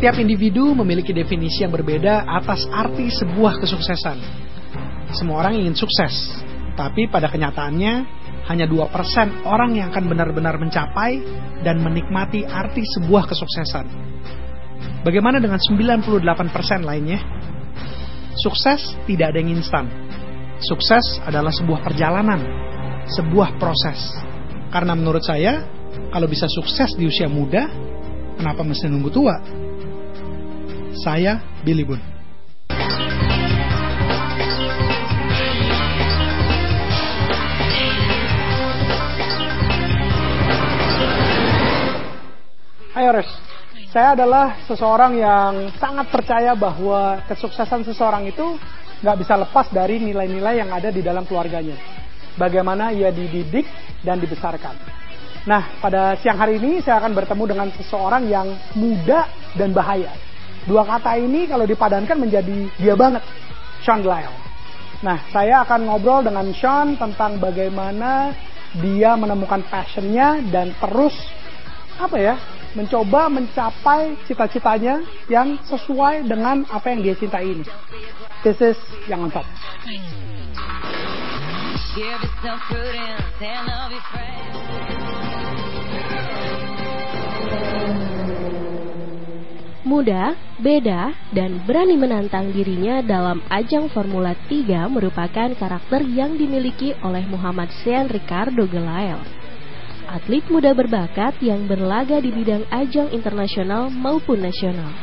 Setiap individu memiliki definisi yang berbeda atas arti sebuah kesuksesan. Semua orang ingin sukses, tapi pada kenyataannya hanya 2% orang yang akan benar-benar mencapai dan menikmati arti sebuah kesuksesan. Bagaimana dengan 98% lainnya? Sukses tidak ada yang instan. Sukses adalah sebuah perjalanan, sebuah proses. Karena menurut saya, kalau bisa sukses di usia muda, kenapa mesti nunggu tua? Saya Billy Boon. Hai Ores, saya adalah seseorang yang sangat percaya bahwa kesuksesan seseorang itu nggak bisa lepas dari nilai-nilai yang ada di dalam keluarganya. Bagaimana ia dididik dan dibesarkan. Nah, pada siang hari ini saya akan bertemu dengan seseorang yang muda dan bahaya. Dua kata ini kalau dipadankan menjadi dia banget, Sean Lyle. Nah, saya akan ngobrol dengan Sean tentang bagaimana dia menemukan passionnya dan terus mencoba mencapai cita-citanya yang sesuai dengan apa yang dia cintai ini. This is Yang On Top. Muda, beda, dan berani menantang dirinya dalam ajang Formula 3 merupakan karakter yang dimiliki oleh Muhammad Sean Ricardo Gelael. Atlet muda berbakat yang berlaga di bidang ajang internasional maupun nasional.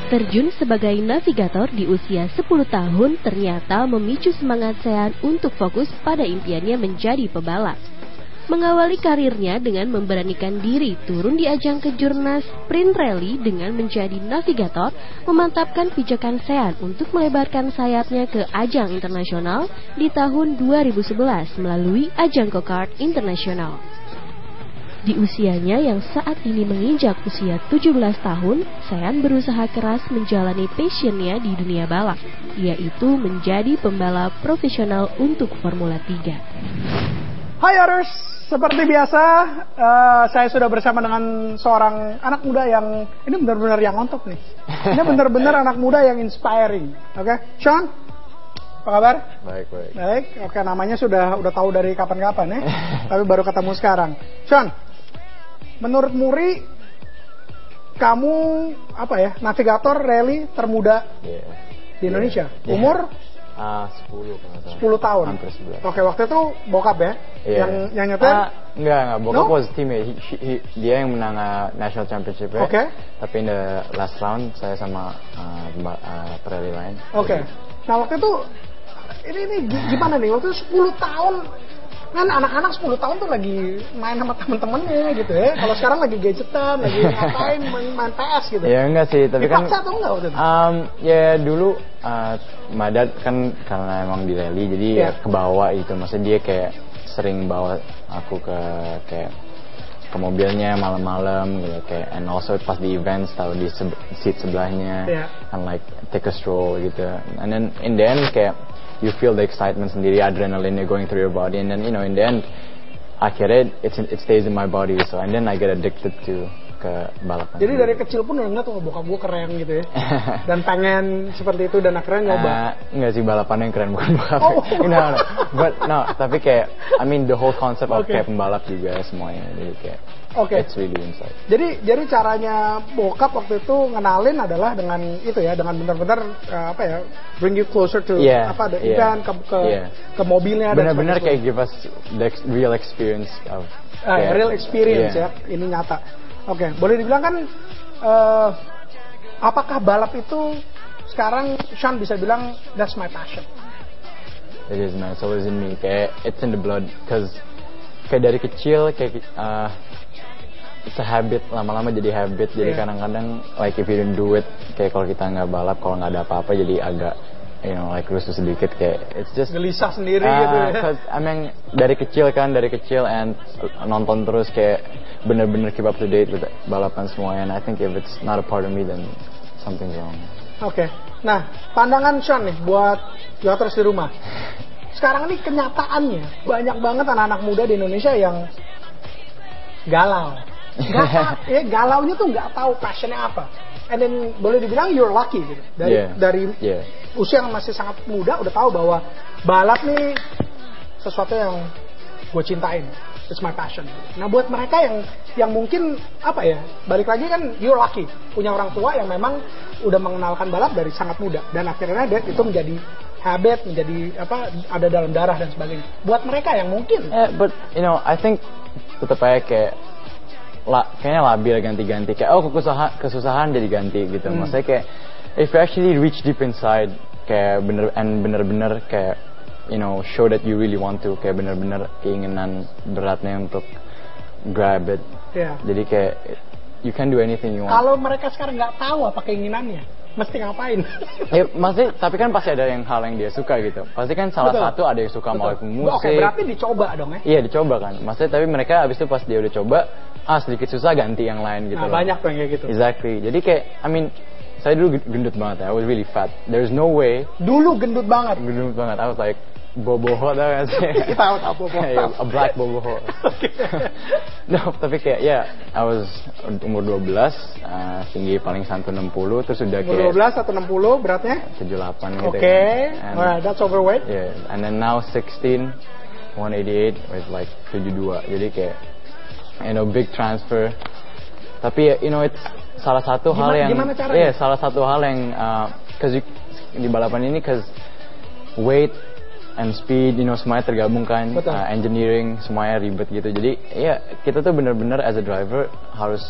Terjun sebagai navigator di usia 10 tahun ternyata memicu semangat Sean untuk fokus pada impiannya menjadi pebalap. Mengawali karirnya dengan memberanikan diri turun di ajang kejurnas sprint rally dengan menjadi navigator, memantapkan pijakan Sean untuk melebarkan sayapnya ke ajang internasional di tahun 2011 melalui ajang go-kart internasional. Di usianya yang saat ini menginjak usia 17 tahun, Sean berusaha keras menjalani passionnya di dunia balap, yaitu menjadi pembalap profesional untuk Formula 3. Hai Others, seperti biasa saya sudah bersama dengan seorang anak muda yang ini benar-benar yang on top nih. Ini benar-benar anak muda yang inspiring. Oke, Sean, apa kabar? Baik. Oke, namanya sudah tahu dari kapan-kapan ya, tapi baru ketemu sekarang. Sean, menurut Muri, kamu navigator rally termuda di Indonesia. Umur? 10 tahun. Hampir 11. Oke, waktu itu bokap ya? Yang nyetir? Enggak. Bokap was teammate. Dia yang menang national championship ya. Oke. Tapi in the last round saya sama rally lain. Oke. Nah, waktu itu ini gimana nih? Waktu itu 10 tahun. Kan anak-anak 10 tahun tuh lagi main sama temen-temennya gitu ya. Kalau sekarang lagi gadgetan, lagi ngapain, main PS gitu. Ya enggak sih, tapi dipaksa atau enggak waktu itu? Ya dulu Madad kan karena emang di rally jadi ya kebawa gitu. Maksudnya dia kayak sering bawa aku ke mobilnya malam-malam gitu kayak, and also pas di events taruh di seat sebelahnya, and like take a stroll gitu. And then in the end kayak you feel the excitement sendiri, adrenaline going through your body, and then in the end akhirnya it stays in my body, so and then I get addicted to ke balapan. Jadi dari kecil pun udah ngeliat tuh bokap gue keren gitu ya, dan pengen seperti itu dan akhirnya nyoba. Enggak sih, balapannya yang keren bukan bokapnya. But tapi kayak I mean the whole concept of kayak pembalap juga semuanya, jadi kayak it's really inside. Jadi caranya bokap waktu itu ngenalin adalah dengan itu ya, dengan benar-benar bring you closer to event ke mobilnya. Benar-benar kayak give us the real experience of real experience ya, ini nyata. Oke, boleh dibilang kan apakah balap itu sekarang Sean bisa bilang that's my passion? It is, man. It's always in me. Kayak it's in the blood, cause kayak dari kecil kayak it's a habit, lama-lama jadi habit. Jadi kadang-kadang like if you don't do it, kayak kalau kita nggak balap, kalau nggak ada apa-apa jadi agak like rusuh sedikit, kayak it's just gelisah sendiri gitu ya. Cause I mean dari kecil and nonton terus kayak bener-bener keep up to date with balapan semuanya, and I think if it's not a part of me then something's wrong. Oke. Nah, pandangan Sean nih buat Yoters di rumah. Sekarang ini kenyataannya banyak banget anak-anak muda di Indonesia yang galau, galaunya tuh nggak tahu passionnya apa. And then boleh dibilang you're lucky gitu. Dari usia yang masih sangat muda udah tahu bahwa balap nih sesuatu yang gue cintain. It's my passion. Nah buat mereka yang mungkin apa ya, balik lagi kan you're lucky punya orang tua yang memang udah mengenalkan balap dari sangat muda dan akhirnya itu menjadi habit, menjadi apa, ada dalam darah dan sebagainya. Buat mereka yang mungkin but you know I think tetap aja kayaknya labil ganti-ganti kayak kesusahan jadi ganti gitu. Maksudnya kayak if you actually reach deep inside kayak bener-bener kayak you know show that you really want to, kayak bener-bener keinginan beratnya untuk grab it. Jadi kayak you can do anything you want. Kalau mereka sekarang nggak tahu apa keinginannya, mesti ngapain? Maksudnya tapi kan pasti ada hal yang dia suka gitu. Pasti kan salah satu ada yang suka mau musik. Oke, berarti dicoba dong ya? Iya dicoba kan. Maksudnya tapi mereka abis itu pas dia udah coba, sedikit susah ganti yang lain gitu. Nah, banyak tuh yang kayak gitu. Exactly. Jadi kayak saya dulu gendut banget ya. I was really fat. There's no way. Dulu gendut banget. I was like boboho tau gak sih? Tahu boboho. A black boboho. No, tapi kayak I was umur 12, tinggi paling 160, terus udah kayak umur 12 atau 60 beratnya? 78 gitu. Alright, that's overweight. Yeah, and then now 16, 188 with like 72. Jadi kayak big transfer. Tapi it's salah satu hal yang salah satu hal yang cause di balapan ini cause weight and speed semuanya tergabung kan, engineering semuanya ribet gitu. Jadi kita tuh bener-bener as a driver harus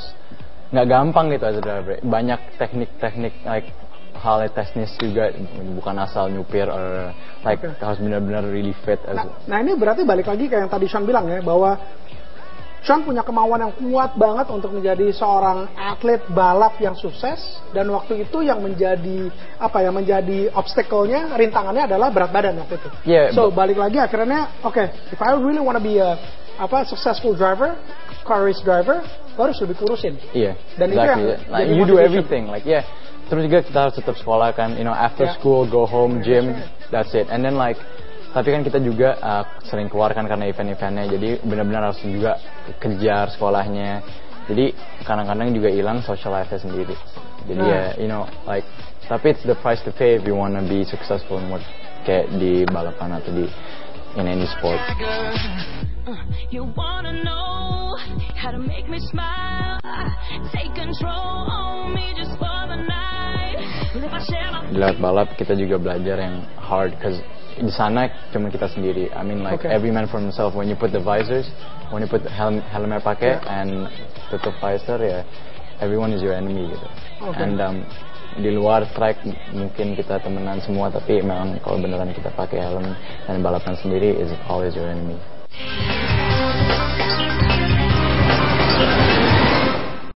nggak gampang gitu as a driver. Banyak teknik-teknik like hal teknis juga, bukan asal nyupir or like harus bener-bener really fit. Nah ini berarti balik lagi kayak yang tadi Sean bilang ya, bahwa Sean punya kemauan yang kuat banget untuk menjadi seorang atlet balap yang sukses, dan waktu itu yang menjadi menjadi obstacle-nya, rintangannya adalah berat badan waktu itu. So balik lagi akhirnya if I really want to be a successful driver, car race driver, harus lebih kurusin. Dan itu yang like, you do everything terus juga kita harus tetap sekolah kan, after school go home gym, that's it. And then like tapi kan kita juga sering keluar kan karena event-eventnya, jadi benar-benar harus juga kejar sekolahnya. Jadi kadang-kadang juga hilang social life-nya sendiri. Jadi like tapi it's the price to pay if you wanna be successful in what kayak di balapan atau di in any sport. You wanna know how to make me smile, take control on me just for the night. Di lewat balap kita juga belajar yang hard, cause di sana cuma kita sendiri. Every man for himself. When you put the visors, when you put helmet pakai and tutup visor, everyone is your enemy gitu. And di luar track mungkin kita temenan semua, tapi memang kalau beneran kita pakai helm dan balapan sendiri is always your enemy.